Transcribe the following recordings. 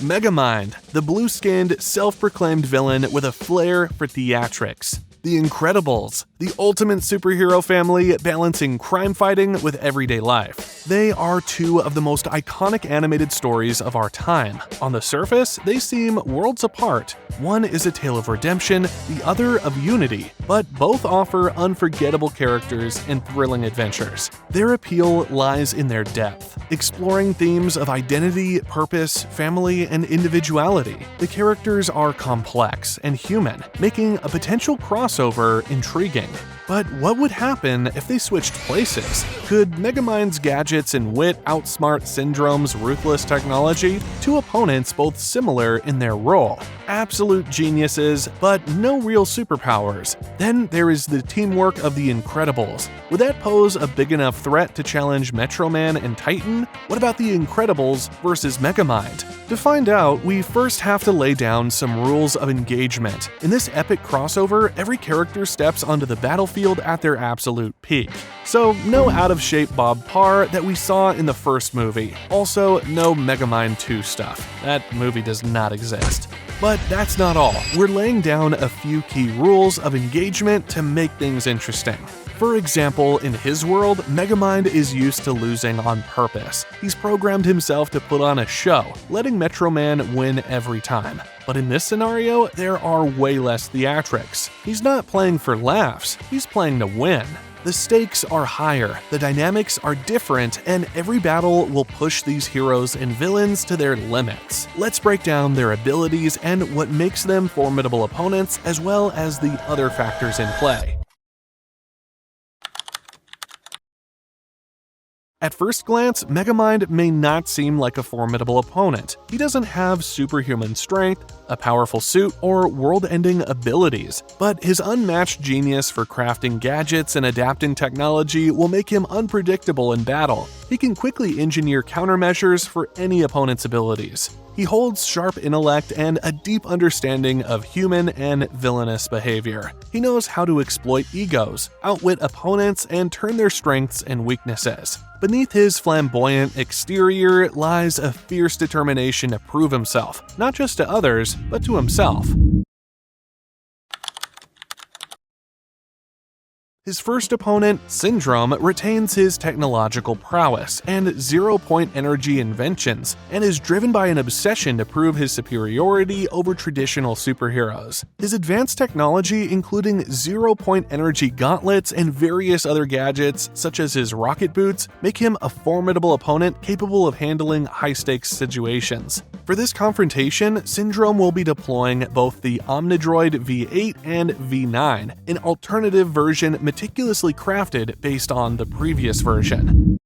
Megamind, the blue-skinned, self-proclaimed villain with a flair for theatrics. The Incredibles, the ultimate superhero family balancing crime fighting with everyday life. They are two of the most iconic animated stories of our time. On the surface, they seem worlds apart. One is a tale of redemption, the other of unity, but both offer unforgettable characters and thrilling adventures. Their appeal lies in their depth, exploring themes of identity, purpose, family, and individuality. The characters are complex and human, making a potential crossover intriguing. But what would happen if they switched places? Could Megamind's gadgets and wit outsmart Syndrome's ruthless technology? Two opponents both similar in their role. Absolute geniuses, but no real superpowers. Then there is the teamwork of the Incredibles. Would that pose a big enough threat to challenge Metroman and Titan? What about the Incredibles versus Megamind? To find out, we first have to lay down some rules of engagement. In this epic crossover, every character steps onto the battlefield at their absolute peak. So, no out-of-shape Bob Parr that we saw in the first movie. Also, no Megamind 2 stuff. That movie does not exist. But that's not all. We're laying down a few key rules of engagement to make things interesting. For example, in his world, Megamind is used to losing on purpose. He's programmed himself to put on a show, letting Metroman win every time. But in this scenario, there are way less theatrics. He's not playing for laughs, he's playing to win. The stakes are higher, the dynamics are different, and every battle will push these heroes and villains to their limits. Let's break down their abilities and what makes them formidable opponents, as well as the other factors in play. At first glance, Megamind may not seem like a formidable opponent. He doesn't have superhuman strength, a powerful suit, or world-ending abilities, but his unmatched genius for crafting gadgets and adapting technology will make him unpredictable in battle. He can quickly engineer countermeasures for any opponent's abilities. He holds sharp intellect and a deep understanding of human and villainous behavior. He knows how to exploit egos, outwit opponents, and turn their strengths and weaknesses. Beneath his flamboyant exterior lies a fierce determination to prove himself, not just to others, but to himself. His first opponent, Syndrome, retains his technological prowess and zero-point energy inventions, and is driven by an obsession to prove his superiority over traditional superheroes. His advanced technology, including zero-point energy gauntlets and various other gadgets, such as his rocket boots, make him a formidable opponent capable of handling high-stakes situations. For this confrontation, Syndrome will be deploying both the Omnid Droid V8 and V9, an alternative version meticulously crafted based on the previous version.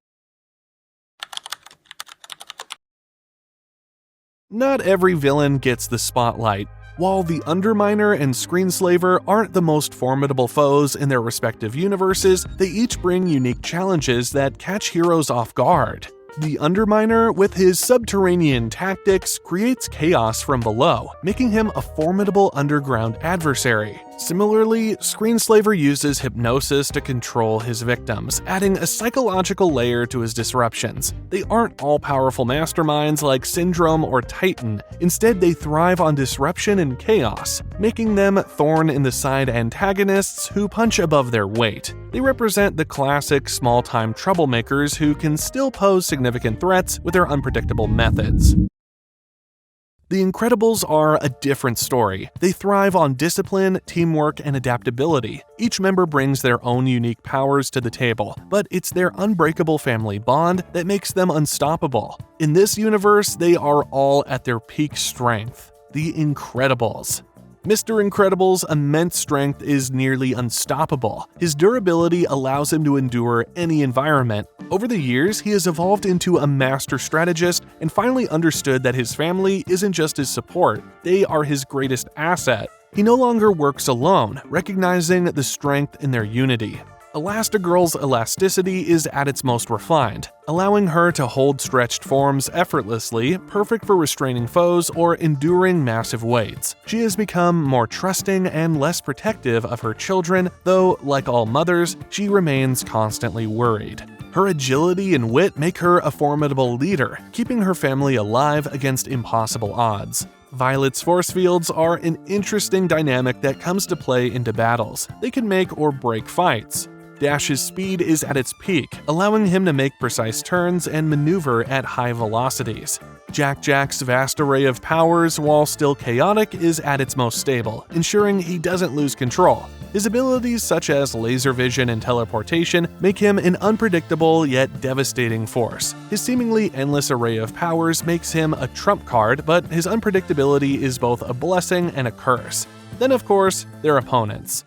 Not every villain gets the spotlight. While the Underminer and Screenslaver aren't the most formidable foes in their respective universes, they each bring unique challenges that catch heroes off guard. The Underminer, with his subterranean tactics, creates chaos from below, making him a formidable underground adversary. Similarly, Screenslaver uses hypnosis to control his victims, adding a psychological layer to his disruptions. They aren't all-powerful masterminds like Syndrome or Titan. Instead, they thrive on disruption and chaos, making them thorn-in-the-side antagonists who punch above their weight. They represent the classic small-time troublemakers who can still pose significant threats with their unpredictable methods. The Incredibles are a different story. They thrive on discipline, teamwork, and adaptability. Each member brings their own unique powers to the table, but it's their unbreakable family bond that makes them unstoppable. In this universe, they are all at their peak strength. The Incredibles. Mr. Incredible's immense strength is nearly unstoppable. His durability allows him to endure any environment. Over the years, he has evolved into a master strategist and finally understood that his family isn't just his support, they are his greatest asset. He no longer works alone, recognizing the strength in their unity. Elastigirl's elasticity is at its most refined, allowing her to hold stretched forms effortlessly, perfect for restraining foes or enduring massive weights. She has become more trusting and less protective of her children, though, like all mothers, she remains constantly worried. Her agility and wit make her a formidable leader, keeping her family alive against impossible odds. Violet's force fields are an interesting dynamic that comes to play into battles. They can make or break fights. Dash's speed is at its peak, allowing him to make precise turns and maneuver at high velocities. Jack's vast array of powers, while still chaotic, is at its most stable, ensuring he doesn't lose control. His abilities such as laser vision and teleportation make him an unpredictable yet devastating force. His seemingly endless array of powers makes him a trump card, but his unpredictability is both a blessing and a curse. Then of course, their opponents.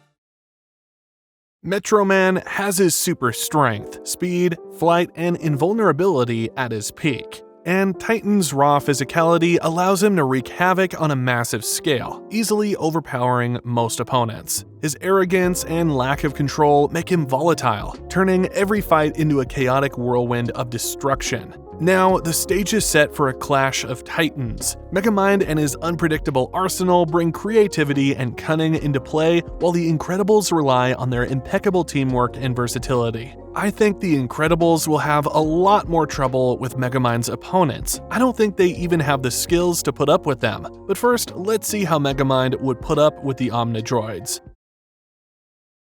Metroman has his super strength, speed, flight, and invulnerability at his peak. And Titan's raw physicality allows him to wreak havoc on a massive scale, easily overpowering most opponents. His arrogance and lack of control make him volatile, turning every fight into a chaotic whirlwind of destruction. Now, the stage is set for a clash of titans. Megamind and his unpredictable arsenal bring creativity and cunning into play, while the Incredibles rely on their impeccable teamwork and versatility. I think the Incredibles will have a lot more trouble with Megamind's opponents. I don't think they even have the skills to put up with them. But first, let's see how Megamind would put up with the Omnid Droids.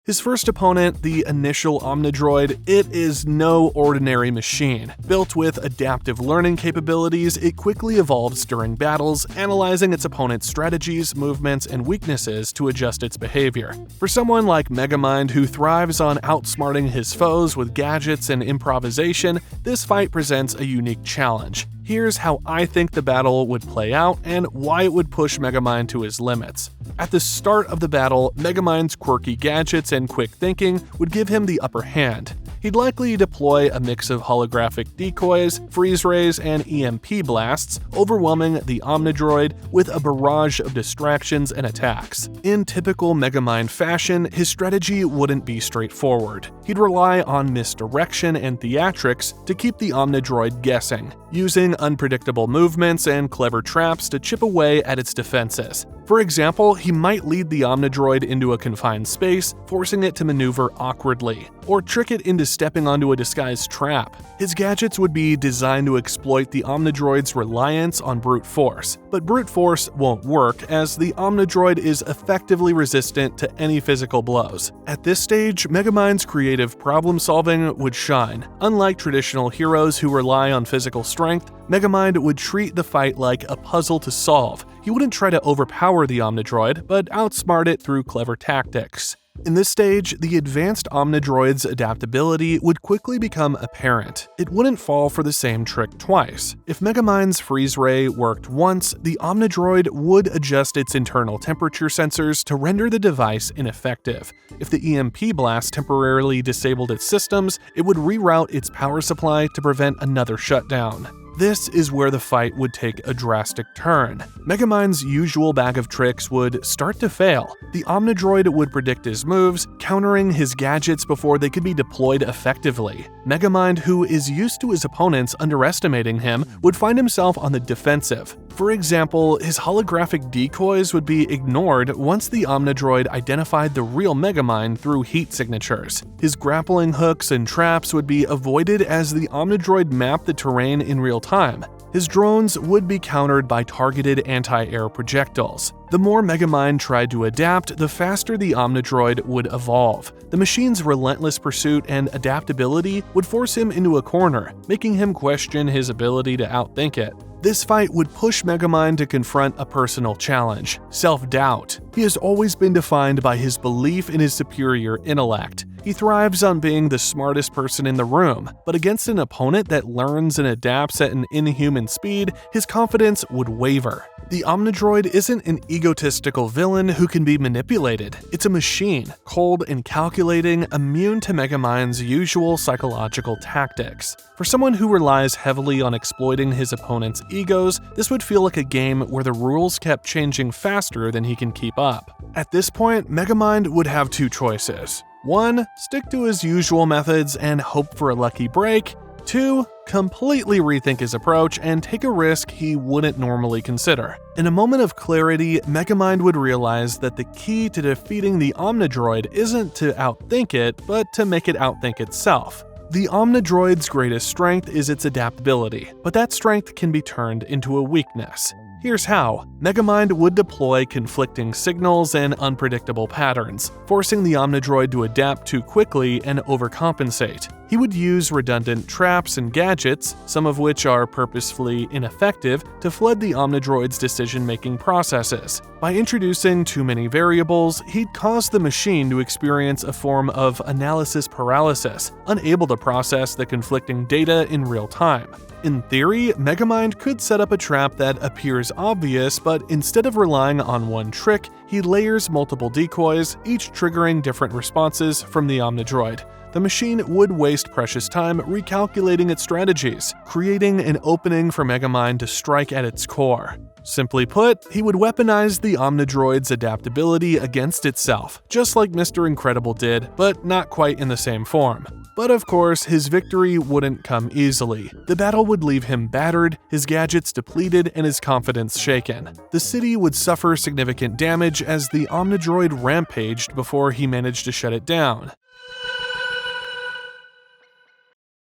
His first opponent, the initial Omnid Droid, it is no ordinary machine. Built with adaptive learning capabilities, it quickly evolves during battles, analyzing its opponent's strategies, movements, and weaknesses to adjust its behavior. For someone like Megamind who thrives on outsmarting his foes with gadgets and improvisation, this fight presents a unique challenge. Here's how I think the battle would play out and why it would push Megamind to his limits. At the start of the battle, Megamind's quirky gadgets and quick thinking would give him the upper hand. He'd likely deploy a mix of holographic decoys, freeze rays, and EMP blasts, overwhelming the Omnid Droid with a barrage of distractions and attacks. In typical Megamind fashion, his strategy wouldn't be straightforward. He'd rely on misdirection and theatrics to keep the Omnid Droid guessing, using unpredictable movements and clever traps to chip away at its defenses. For example, he might lead the Omnid Droid into a confined space, forcing it to maneuver awkwardly, or trick it into stepping onto a disguised trap. His gadgets would be designed to exploit the Omnid Droid's reliance on brute force, but brute force won't work as the Omnid Droid is effectively resistant to any physical blows. At this stage, Megamind's creative problem-solving would shine. Unlike traditional heroes who rely on physical strength, Megamind would treat the fight like a puzzle to solve. He wouldn't try to overpower the Omnid Droid, but outsmart it through clever tactics. In this stage, the advanced Omnid Droid's adaptability would quickly become apparent. It wouldn't fall for the same trick twice. If Megamind's freeze ray worked once, the Omnid Droid would adjust its internal temperature sensors to render the device ineffective. If the EMP blast temporarily disabled its systems, it would reroute its power supply to prevent another shutdown. This is where the fight would take a drastic turn. Megamind's usual bag of tricks would start to fail. The Omnid Droid would predict his moves, countering his gadgets before they could be deployed effectively. Megamind, who is used to his opponents underestimating him, would find himself on the defensive. For example, his holographic decoys would be ignored once the Omnid Droid identified the real Megamind through heat signatures. His grappling hooks and traps would be avoided as the Omnid Droid mapped the terrain in real time. His drones would be countered by targeted anti-air projectiles. The more Megamind tried to adapt, the faster the Omnid Droid would evolve. The machine's relentless pursuit and adaptability would force him into a corner, making him question his ability to outthink it. This fight would push Megamind to confront a personal challenge: self-doubt. He has always been defined by his belief in his superior intellect. He thrives on being the smartest person in the room, but against an opponent that learns and adapts at an inhuman speed, his confidence would waver. The Omnid Droid isn't an egotistical villain who can be manipulated. It's a machine, cold and calculating, immune to Megamind's usual psychological tactics. For someone who relies heavily on exploiting his opponent's egos, this would feel like a game where the rules kept changing faster than he can keep up. At this point, Megamind would have two choices. 1. Stick to his usual methods and hope for a lucky break. 2. Completely rethink his approach and take a risk he wouldn't normally consider. In a moment of clarity, Megamind would realize that the key to defeating the Omnid Droid isn't to outthink it, but to make it outthink itself. The Omnid Droid's greatest strength is its adaptability, but that strength can be turned into a weakness. Here's how. Megamind would deploy conflicting signals and unpredictable patterns, forcing the Omnid Droid to adapt too quickly and overcompensate. He would use redundant traps and gadgets, some of which are purposefully ineffective, to flood the Omnid Droid's decision-making processes. By introducing too many variables, he'd cause the machine to experience a form of analysis paralysis, unable to process the conflicting data in real time. In theory, Megamind could set up a trap that appears obvious, but instead of relying on one trick, he layers multiple decoys, each triggering different responses from the Omnid Droid. The machine would waste precious time recalculating its strategies, creating an opening for Megamind to strike at its core. Simply put, he would weaponize the Omnid Droid's adaptability against itself, just like Mr. Incredible did, but not quite in the same form. But of course, his victory wouldn't come easily. The battle would leave him battered, his gadgets depleted, and his confidence shaken. The city would suffer significant damage as the Omnid Droid rampaged before he managed to shut it down.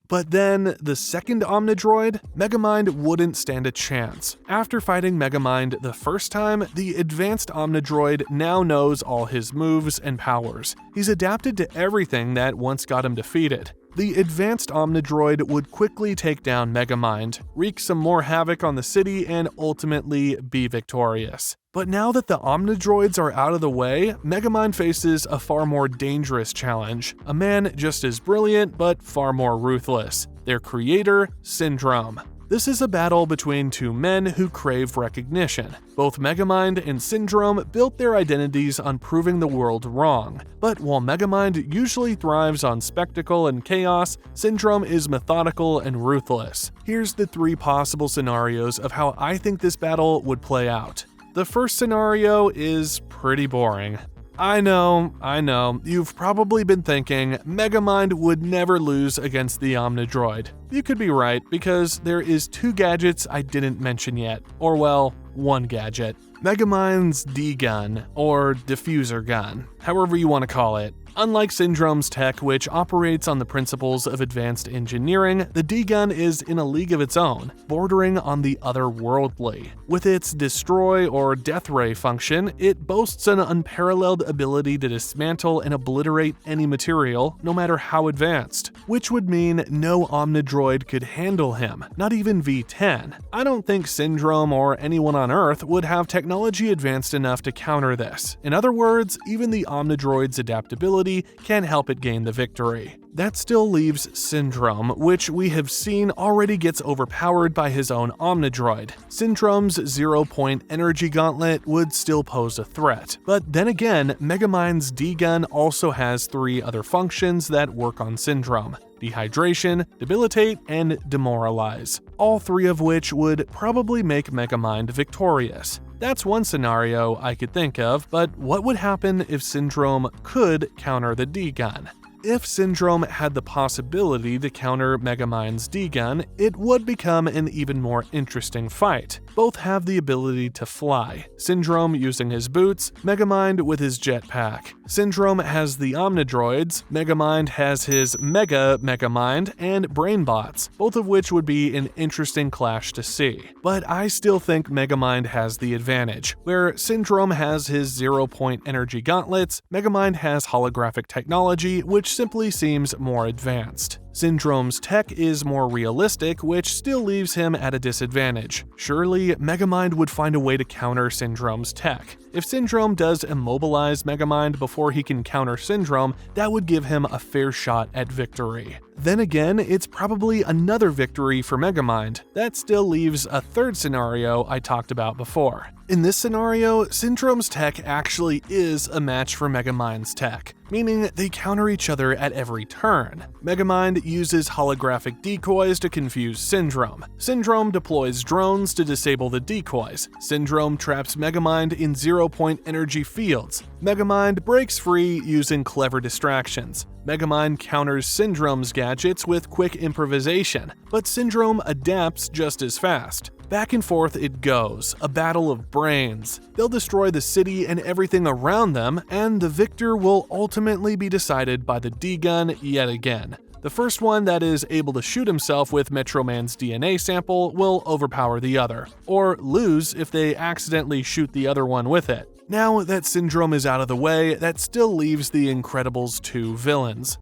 But then, the second Omnid Droid, Megamind wouldn't stand a chance. After fighting Megamind the first time, the advanced Omnid Droid now knows all his moves and powers. He's adapted to everything that once got him defeated. The advanced Omnid Droid would quickly take down Megamind, wreak some more havoc on the city, and ultimately be victorious. But now that the Omnid Droids are out of the way, Megamind faces a far more dangerous challenge, a man just as brilliant but far more ruthless, their creator, Syndrome. This is a battle between two men who crave recognition. Both Megamind and Syndrome built their identities on proving the world wrong. But while Megamind usually thrives on spectacle and chaos, Syndrome is methodical and ruthless. Here's the 3 possible scenarios of how I think this battle would play out. The first scenario is pretty boring. I know, you've probably been thinking Megamind would never lose against the Omnid Droid. You could be right, because there is 2 gadgets I didn't mention yet, or well, 1 gadget. Megamind's D-Gun, or diffuser gun, however you want to call it. Unlike Syndrome's tech, which operates on the principles of advanced engineering, the D-Gun is in a league of its own, bordering on the otherworldly. With its destroy or death ray function, it boasts an unparalleled ability to dismantle and obliterate any material, no matter how advanced, which would mean no Omnid Droid could handle him, not even V-10. I don't think Syndrome or anyone on Earth would have technology advanced enough to counter this. In other words, even the Omnid Droid's adaptability can't help it gain the victory. That still leaves Syndrome, which we have seen already gets overpowered by his own Omnid Droid. Syndrome's 0-point energy gauntlet would still pose a threat. But then again, Megamind's D-Gun also has 3 other functions that work on Syndrome: dehydration, debilitate, and demoralize. All 3 of which would probably make Megamind victorious. That's one scenario I could think of, but what would happen if Syndrome could counter the D-Gun? If Syndrome had the possibility to counter Megamind's D-Gun, it would become an even more interesting fight. Both have the ability to fly, Syndrome using his boots, Megamind with his jetpack. Syndrome has the Omnid Droids, Megamind has his Megamind and Brainbots, both of which would be an interesting clash to see. But I still think Megamind has the advantage, where Syndrome has his 0-point energy gauntlets, Megamind has holographic technology, which simply seems more advanced. Syndrome's tech is more realistic, which still leaves him at a disadvantage. Surely, Megamind would find a way to counter Syndrome's tech. If Syndrome does immobilize Megamind before he can counter Syndrome, that would give him a fair shot at victory. Then again, it's probably another victory for Megamind. That still leaves a 3rd scenario I talked about before. In this scenario, Syndrome's tech actually is a match for Megamind's tech, meaning they counter each other at every turn. Megamind uses holographic decoys to confuse Syndrome. Syndrome deploys drones to disable the decoys. Syndrome traps Megamind in 0-point energy fields. Megamind breaks free using clever distractions. Megamind counters Syndrome's gadgets with quick improvisation, but Syndrome adapts just as fast. Back and forth it goes, a battle of brains. They'll destroy the city and everything around them, and the victor will ultimately be decided by the D-Gun yet again. The first one that is able to shoot himself with Metroman's DNA sample will overpower the other, or lose if they accidentally shoot the other one with it. Now that Syndrome is out of the way, that still leaves the Incredibles' two villains,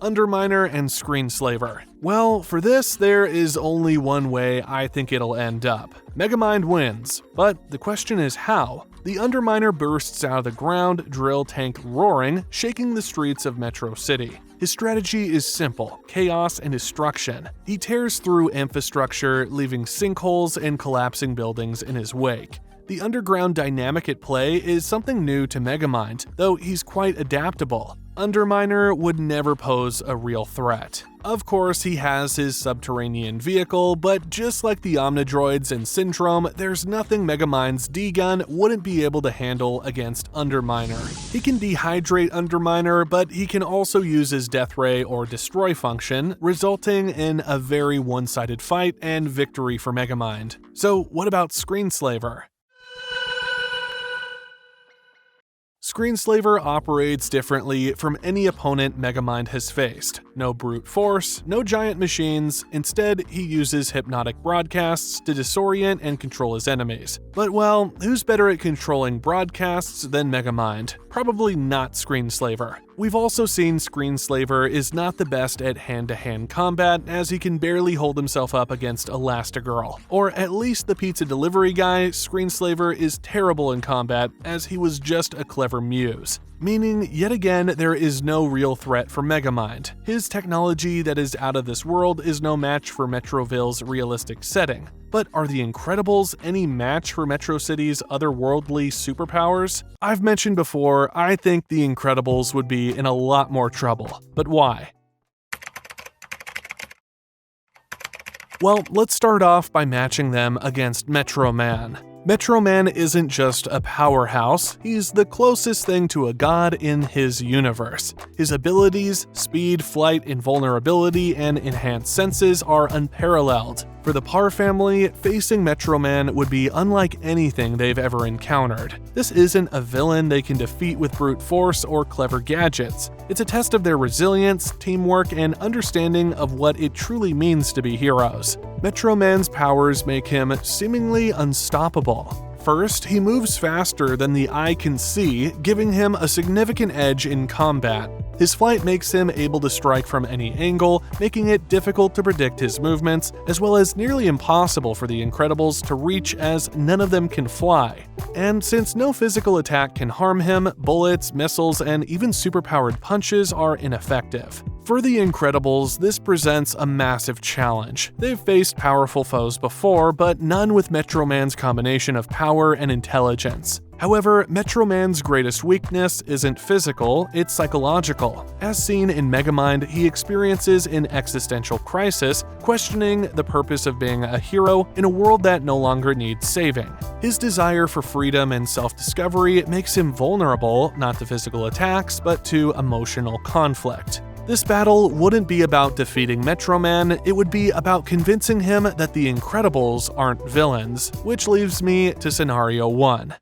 Underminer and Screenslaver. Well, for this, there is only one way I think it'll end up. Megamind wins, but the question is how? The Underminer bursts out of the ground, drill tank roaring, shaking the streets of Metro City. His strategy is simple: chaos and destruction. He tears through infrastructure, leaving sinkholes and collapsing buildings in his wake. The underground dynamic at play is something new to Megamind, though he's quite adaptable. Underminer would never pose a real threat. Of course, he has his subterranean vehicle, but just like the Omnid Droids and Syndrome, there's nothing Megamind's D-Gun wouldn't be able to handle against Underminer. He can dehydrate Underminer, but he can also use his Death Ray or Destroy function, resulting in a very one-sided fight and victory for Megamind. So what about Screenslaver? Screenslaver operates differently from any opponent Megamind has faced. No brute force, no giant machines, instead he uses hypnotic broadcasts to disorient and control his enemies. But well, who's better at controlling broadcasts than Megamind? Probably not Screenslaver. We've also seen Screenslaver is not the best at hand-to-hand combat, as he can barely hold himself up against Elastigirl. Or at least the pizza delivery guy, Screenslaver is terrible in combat, as he was just a clever muse. Meaning, yet again, there is no real threat for Megamind. His technology that is out of this world is no match for Metroville's realistic setting. But are the Incredibles any match for Metro City's otherworldly superpowers? I've mentioned before, I think the Incredibles would be in a lot more trouble. But why? Well, let's start off by matching them against Metroman. Metroman isn't just a powerhouse, he's the closest thing to a god in his universe. His abilities, speed, flight, invulnerability, and enhanced senses are unparalleled. For the Parr family, facing Metroman would be unlike anything they've ever encountered. This isn't a villain they can defeat with brute force or clever gadgets. It's a test of their resilience, teamwork, and understanding of what it truly means to be heroes. Metroman's powers make him seemingly unstoppable. First, he moves faster than the eye can see, giving him a significant edge in combat. His flight makes him able to strike from any angle, making it difficult to predict his movements, as well as nearly impossible for the Incredibles to reach, as none of them can fly. And since no physical attack can harm him, bullets, missiles, and even superpowered punches are ineffective. For the Incredibles, this presents a massive challenge. They've faced powerful foes before, but none with Metroman's combination of power and intelligence. However, Metroman's greatest weakness isn't physical, it's psychological. As seen in Megamind, he experiences an existential crisis, questioning the purpose of being a hero in a world that no longer needs saving. His desire for freedom and self-discovery makes him vulnerable, not to physical attacks, but to emotional conflict. This battle wouldn't be about defeating Metroman, it would be about convincing him that the Incredibles aren't villains, which leaves me to scenario 1.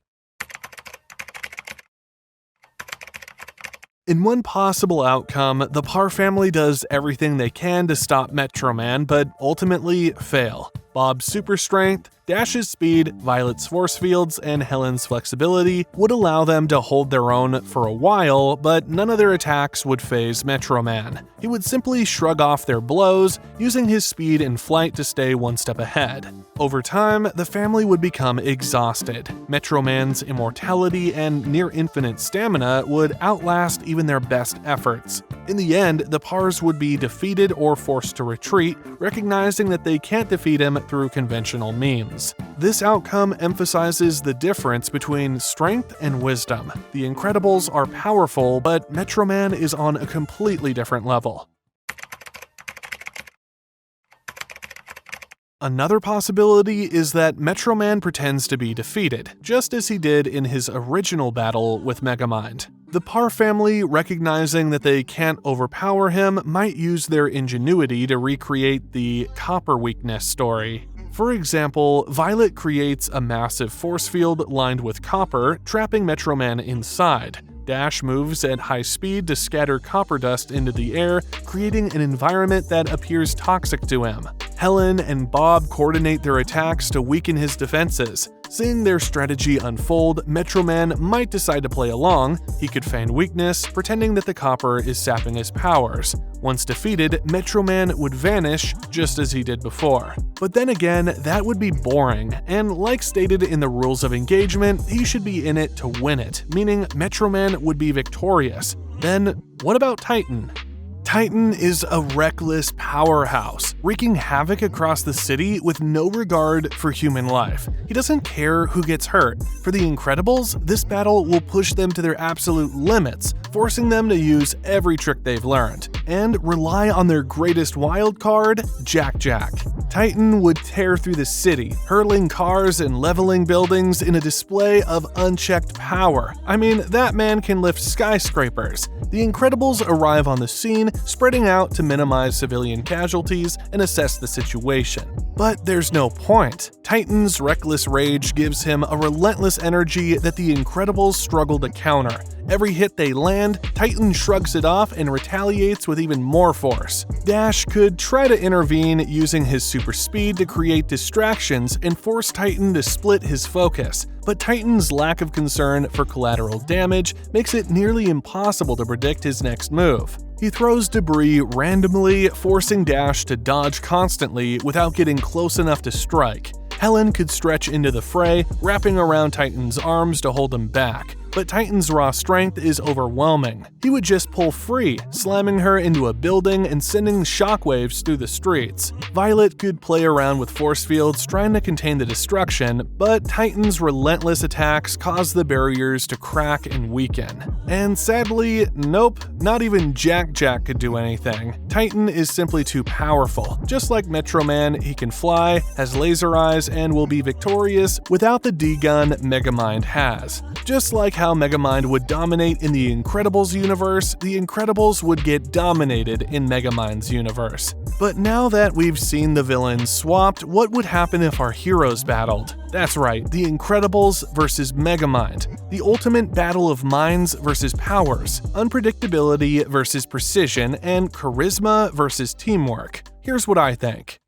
In one possible outcome, the Parr family does everything they can to stop Metroman, but ultimately fail. Bob's super strength, Dash's speed, Violet's force fields, and Helen's flexibility would allow them to hold their own for a while, but none of their attacks would faze Metroman. He would simply shrug off their blows, using his speed and flight to stay one step ahead. Over time, the family would become exhausted. Metroman's immortality and near-infinite stamina would outlast even their best efforts. In the end, the Parrs would be defeated or forced to retreat, recognizing that they can't defeat him through conventional means. This outcome emphasizes the difference between strength and wisdom. The Incredibles are powerful, but Metroman is on a completely different level. Another possibility is that Metroman pretends to be defeated, just as he did in his original battle with Megamind. The Parr family, recognizing that they can't overpower him, might use their ingenuity to recreate the copper weakness story. For example, Violet creates a massive force field lined with copper, trapping Metroman inside. Dash moves at high speed to scatter copper dust into the air, creating an environment that appears toxic to him. Helen and Bob coordinate their attacks to weaken his defenses. Seeing their strategy unfold, Metroman might decide to play along. He could feign weakness, pretending that the copper is sapping his powers. Once defeated, Metroman would vanish, just as he did before. But then again, that would be boring, and like stated in the rules of engagement, he should be in it to win it, meaning Metroman would be victorious. Then, what about Titan? Titan is a reckless powerhouse, wreaking havoc across the city with no regard for human life. He doesn't care who gets hurt. For the Incredibles, this battle will push them to their absolute limits, forcing them to use every trick they've learned, and rely on their greatest wild card, Jack-Jack. Titan would tear through the city, hurling cars and leveling buildings in a display of unchecked power. I mean, that man can lift skyscrapers. The Incredibles arrive on the scene, spreading out to minimize civilian casualties and assess the situation. But there's no point. Titan's reckless rage gives him a relentless energy that the Incredibles struggle to counter. Every hit they land, Titan shrugs it off and retaliates with even more force. Dash could try to intervene using his super speed to create distractions and force Titan to split his focus, but Titan's lack of concern for collateral damage makes it nearly impossible to predict his next move. He throws debris randomly, forcing Dash to dodge constantly without getting close enough to strike. Helen could stretch into the fray, wrapping around Titan's arms to hold him back. But Titan's raw strength is overwhelming. He would just pull free, slamming her into a building and sending shockwaves through the streets. Violet could play around with force fields trying to contain the destruction, but Titan's relentless attacks cause the barriers to crack and weaken. And sadly, nope, not even Jack-Jack could do anything. Titan is simply too powerful. Just like Metroman, he can fly, has laser eyes, and will be victorious without the D-gun Megamind has. Just like how Megamind would dominate in the Incredibles universe, the Incredibles would get dominated in Megamind's universe. But now that we've seen the villains swapped, what would happen if our heroes battled? That's right, the Incredibles versus Megamind. The ultimate battle of minds versus powers, unpredictability versus precision, and charisma versus teamwork. Here's what I think.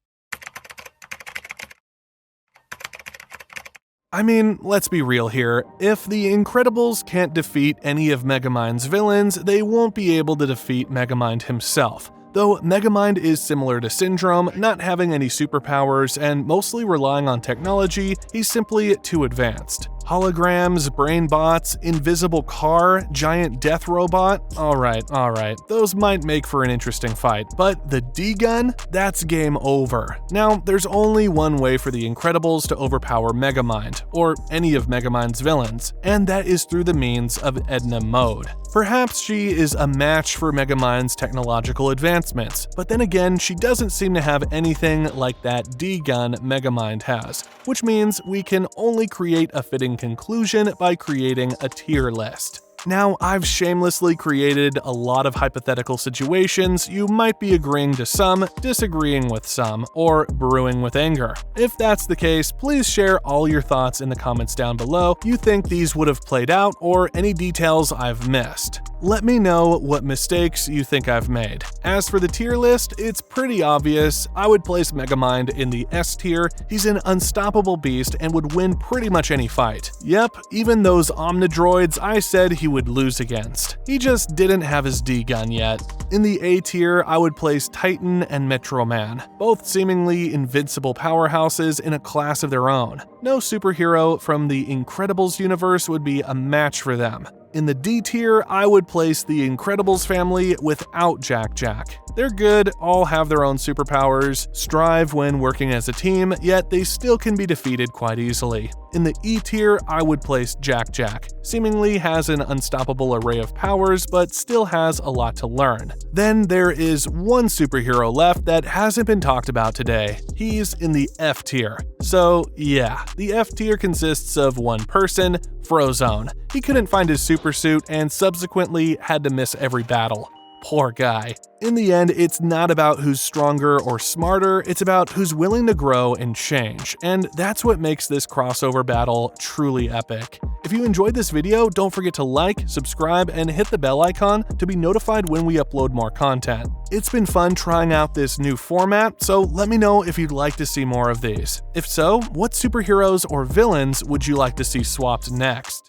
I mean, let's be real here. If the Incredibles can't defeat any of Megamind's villains, they won't be able to defeat Megamind himself. Though Megamind is similar to Syndrome, not having any superpowers and mostly relying on technology, he's simply too advanced. Holograms, brain bots, invisible car, giant death robot? Alright, those might make for an interesting fight, but the D-gun? That's game over. Now, there's only one way for the Incredibles to overpower Megamind, or any of Megamind's villains, and that is through the means of Edna Mode. Perhaps she is a match for Megamind's technological advancements, but then again, she doesn't seem to have anything like that D-gun Megamind has, which means we can only create a fitting conclusion by creating a tier list. Now, I've shamelessly created a lot of hypothetical situations. You might be agreeing to some, disagreeing with some, or brewing with anger. If that's the case, please share all your thoughts in the comments down below. You think these would have played out, or any details I've missed. Let me know what mistakes you think I've made. As for the tier list, it's pretty obvious. I would place Megamind in the S tier. He's an unstoppable beast and would win pretty much any fight. Yep, even those Omnid Droids I said he would lose against. He just didn't have his D-gun yet. In the A tier, I would place Titan and Metroman, both seemingly invincible powerhouses in a class of their own. No superhero from the Incredibles universe would be a match for them. In the D tier, I would place the Incredibles family without Jack-Jack. They're good, all have their own superpowers, strive when working as a team, yet they still can be defeated quite easily. In the E tier, I would place Jack Jack. Seemingly has an unstoppable array of powers, but still has a lot to learn. Then there is one superhero left that hasn't been talked about today. He's in the F tier. So yeah, the F tier consists of one person, Frozone. He couldn't find his super suit and subsequently had to miss every battle. Poor guy. In the end, it's not about who's stronger or smarter, it's about who's willing to grow and change, and that's what makes this crossover battle truly epic. If you enjoyed this video, don't forget to like, subscribe, and hit the bell icon to be notified when we upload more content. It's been fun trying out this new format, so let me know if you'd like to see more of these. If so, what superheroes or villains would you like to see swapped next?